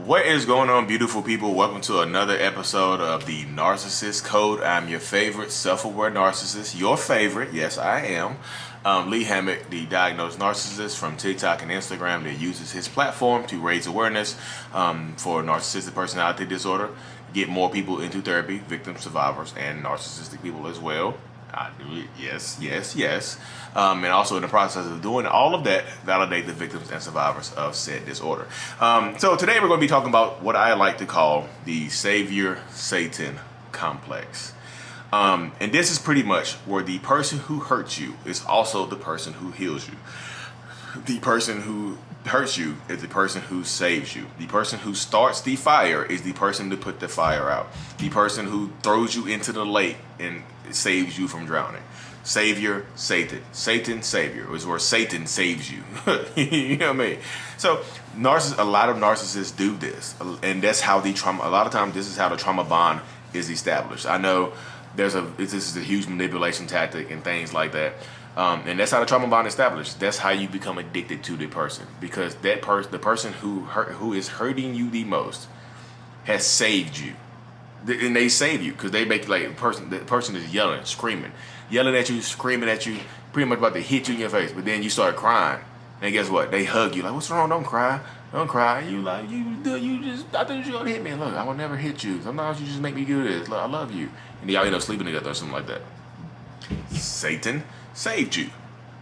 What is going on, beautiful people? Welcome to another episode of the Narcissist Code. I'm your favorite self-aware narcissist. Your favorite, yes, I am. Lee Hammock, the diagnosed narcissist from TikTok and Instagram that uses his platform to raise awareness for narcissistic personality disorder, get more people into therapy, victims, survivors, and narcissistic people as well. I do it, yes. And also in the process of doing all of that, validate the victims and survivors of said disorder. So today we're going to be talking about what I like to call the Savior Satan complex. And this is pretty much where the person who hurts you is also the person who heals you. The person who hurts you is the person who saves you. The person who starts the fire is the person to put the fire out. The person who throws you into the lake and saves you from drowning. Savior, Satan. Satan, Savior is where Satan saves you. You know what I mean? So a lot of narcissists do this. And that's how the trauma, a lot of times this is how the trauma bond is established. I know this is a huge manipulation tactic and things like that. And that's how the trauma bond is established. That's how you become addicted to the person, because the person who is hurting you the most has saved you, and they save you because they make like the person is yelling, screaming at you, pretty much about to hit you in your face. But then you start crying, and guess what? They hug you like, "What's wrong? Don't cry." You like I thought you were gonna hit me. Look, I will never hit you. Sometimes you just make me do this. Look, I love you, and y'all end up sleeping together or something like that. Satan saved you.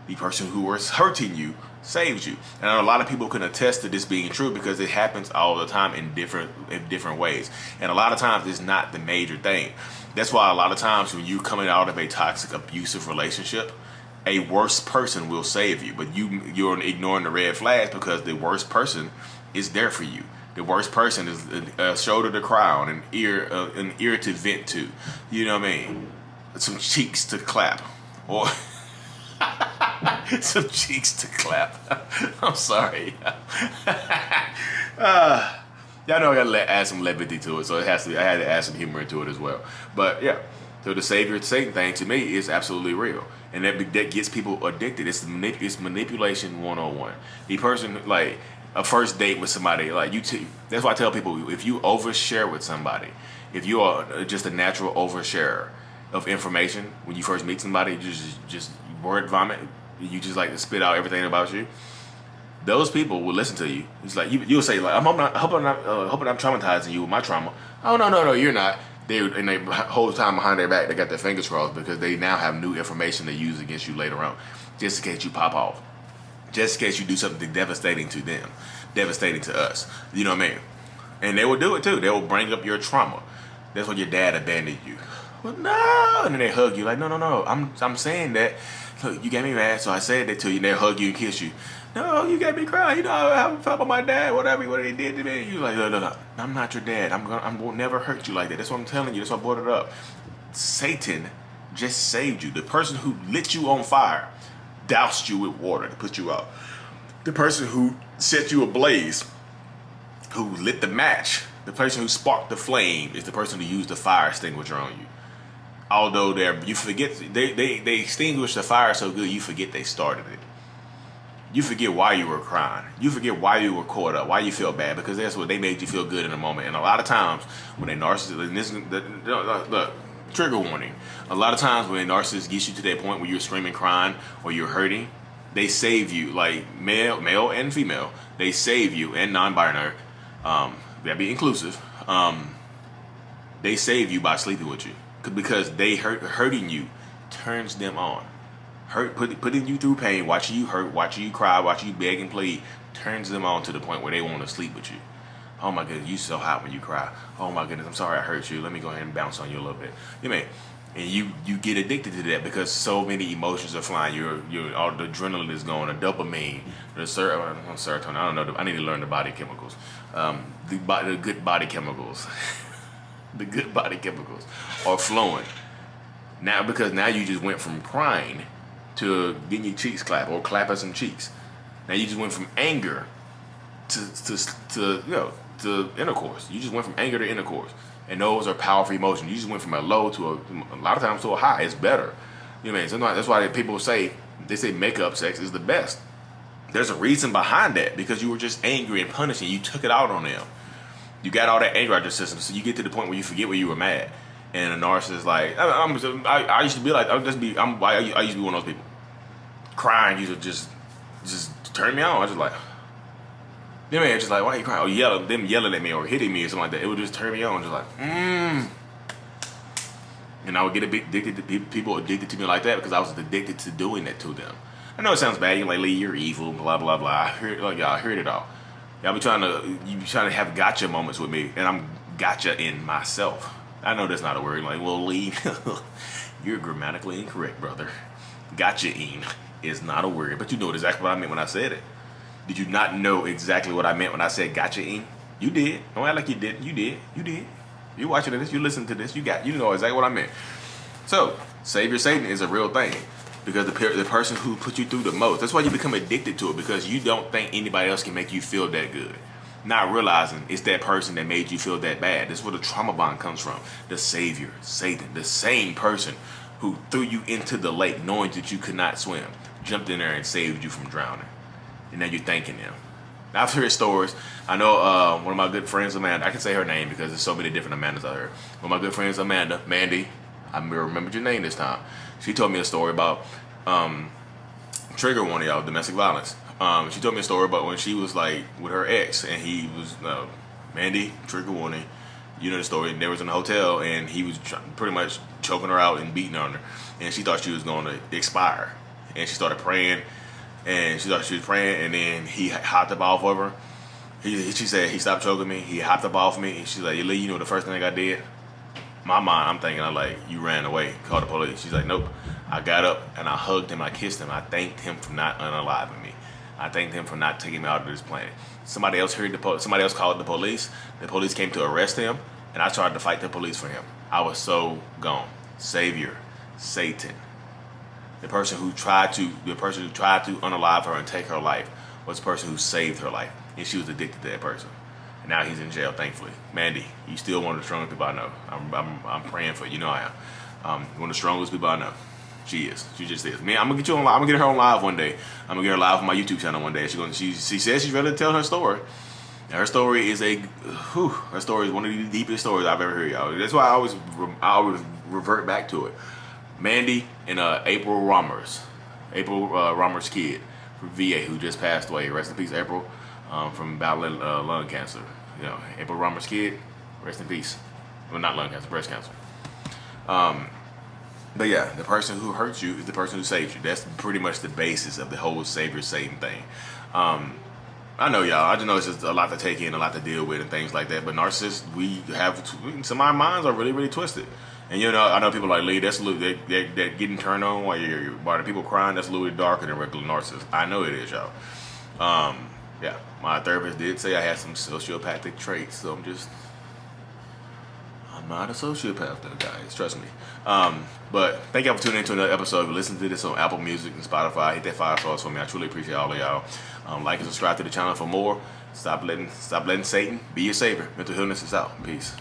The person who was hurting you saved you. And a lot of people can attest to this being true because it happens all the time in different ways. And a lot of times it's not the major thing. That's why a lot of times when you're coming out of a toxic, abusive relationship, a worse person will save you. But you're ignoring the red flags because the worst person is there for you. The worst person is a shoulder to cry on, an ear to vent to. You know what I mean? Some cheeks to clap. Or some cheeks to clap. I'm sorry. Y'all know I gotta add some levity to it, so I had to add some humor into it as well. But yeah, so the Savior Satan thing to me is absolutely real, and that gets people addicted. It's manipulation 101. The person, like a first date with somebody, like that's why I tell people, if you overshare with somebody, if you are just a natural oversharer of information when you first meet somebody, you just word vomit, you just like to spit out everything about you, those people will listen to you. It's like you'll say like, I hope I'm not traumatizing you with my trauma. Oh no, you're not. And they whole time behind their back they got their fingers crossed because they now have new information to use against you later on, just in case you pop off, just in case you do something devastating to them, devastating to us. You know what I mean? And they will do it too. They will bring up your trauma. That's when your dad abandoned you. Well, no, and then they hug you like, no. I'm saying that. Look, you got me mad, so I said that to you. And they hug you and kiss you. No, you got me crying. You know how I felt about my dad, what he did to me. You like, no. I'm not your dad. I will never hurt you like that. That's what I'm telling you. That's why I brought it up. Satan just saved you. The person who lit you on fire, doused you with water to put you out. The person who set you ablaze, who lit the match, the person who sparked the flame is the person who used the fire extinguisher on you. Although you forget they extinguish the fire so good you forget they started it. You forget why you were crying. You forget why you were caught up, why you feel bad, because that's what they made you feel good in the moment. And a lot of times when they narcissist, look, trigger warning. A lot of times when a narcissist gets you to that point where you're screaming, crying, or you're hurting, they save you, like male and female. They save you, and non-binary. That be inclusive. They save you by sleeping with you. Because they hurting you turns them on. Putting you through pain, watching you hurt, watching you cry, watching you beg and plead, turns them on to the point where they want to sleep with you. Oh my goodness, you so hot when you cry. Oh my goodness, I'm sorry I hurt you. Let me go ahead and bounce on you a little bit. You mean, and you get addicted to that because so many emotions are flying. All the adrenaline is going, the dopamine, the serotonin. I don't know. I need to learn the body chemicals, the good body chemicals. The good body chemicals are flowing now because now you just went from crying to getting your cheeks clapped or clapping some cheeks. Now you just went from anger to intercourse. You just went from anger to intercourse, and those are powerful emotions. You just went from a low to a lot of times to a high. It's better. You know what I mean? Sometimes that's why people say makeup sex is the best. There's a reason behind that because you were just angry and punishing. You took it out on them. You got all that anger out your system, so you get to the point where you forget where you were mad. And a narcissist, like I used to be like, I used to be one of those people. Crying used to just turn me on. I was just like, them man just like, why are you crying? Or them yelling at me or hitting me or something like that. It would just turn me on, just like, And I would get a bit addicted to people addicted to me like that because I was addicted to doing that to them. I know it sounds bad. You're like, Lee, you're evil, blah blah blah. I heard it all. Y'all be trying to have gotcha moments with me, and I'm gotcha in myself. I know that's not a word. Like, well, Lee, you're grammatically incorrect, brother. Gotcha-ing is not a word, but you know exactly what I meant when I said it. Did you not know exactly what I meant when I said gotcha-ing? You did. Don't act like you didn't. You did. You did. You watching this. You listen to this. You know exactly what I meant. So, Savior Satan is a real thing because the person who put you through the most. That's why you become addicted to it, because you don't think anybody else can make you feel that good. Not realizing it's that person that made you feel that bad. That's where the trauma bond comes from. The Savior, Satan, the same person who threw you into the lake knowing that you could not swim, jumped in there and saved you from drowning. And now you're thanking them. Now, I've heard stories. I know one of my good friends, Amanda, I can say her name because there's so many different Amandas out here. One of my good friends, Mandy, I remembered your name this time. She told me a story about trigger warning, y'all, domestic violence. She told me a story about when she was like with her ex, and he was Mandy, trigger warning. You know the story. They was in a hotel, and he was pretty much choking her out and beating on her, and she thought she was going to expire, and she started praying, and she thought she was praying, and then he hopped up off of her. She said he stopped choking me. He hopped up off me, and she's like, "Lee, you know the first thing I did." My mind, I'm thinking, you ran away, called the police. She's like, nope. I got up and I hugged him, I kissed him, I thanked him for not unaliving me. I thanked him for not taking me out of this planet. Somebody else somebody else called the police. The police came to arrest him, and I tried to fight the police for him. I was so gone. Savior, Satan. The person who tried to unalive her and take her life was the person who saved her life, and she was addicted to that person. And now he's in jail, thankfully. Mandy, you still one of the strongest people I know. I'm praying for you. You know I am. One of the strongest people I know. She is. She just is. Man, I'm gonna get you on live. I'm gonna get her on live one day. I'm gonna get her live on my YouTube channel one day. She says she's ready to tell her story. And her story is her story is one of the deepest stories I've ever heard, y'all. That's why I always revert back to it. Mandy and April Rommers kid from VA who just passed away. Rest in peace, April, from battling lung cancer. You know, April Rommers kid, rest in peace. Well, not lung cancer, breast cancer. But yeah, the person who hurts you is the person who saves you. That's pretty much the basis of the whole Savior Satan thing. I know, y'all. I just know it's just a lot to take in, a lot to deal with, and things like that. But narcissists, some of our minds are really, really twisted. And you know, I know people like, Lee, that's a little that getting turned on while the people crying. That's a little bit darker than regular narcissists. I know it is, y'all. Yeah, my therapist did say I had some sociopathic traits, so I'm not a sociopath though, guys. Trust me. But thank y'all for tuning into another episode. Listen to this on Apple Music and Spotify. Hit that 5 stars for me. I truly appreciate all of y'all. Like and subscribe to the channel for more. Stop letting Satan be your savior. Mental illness is out. Peace.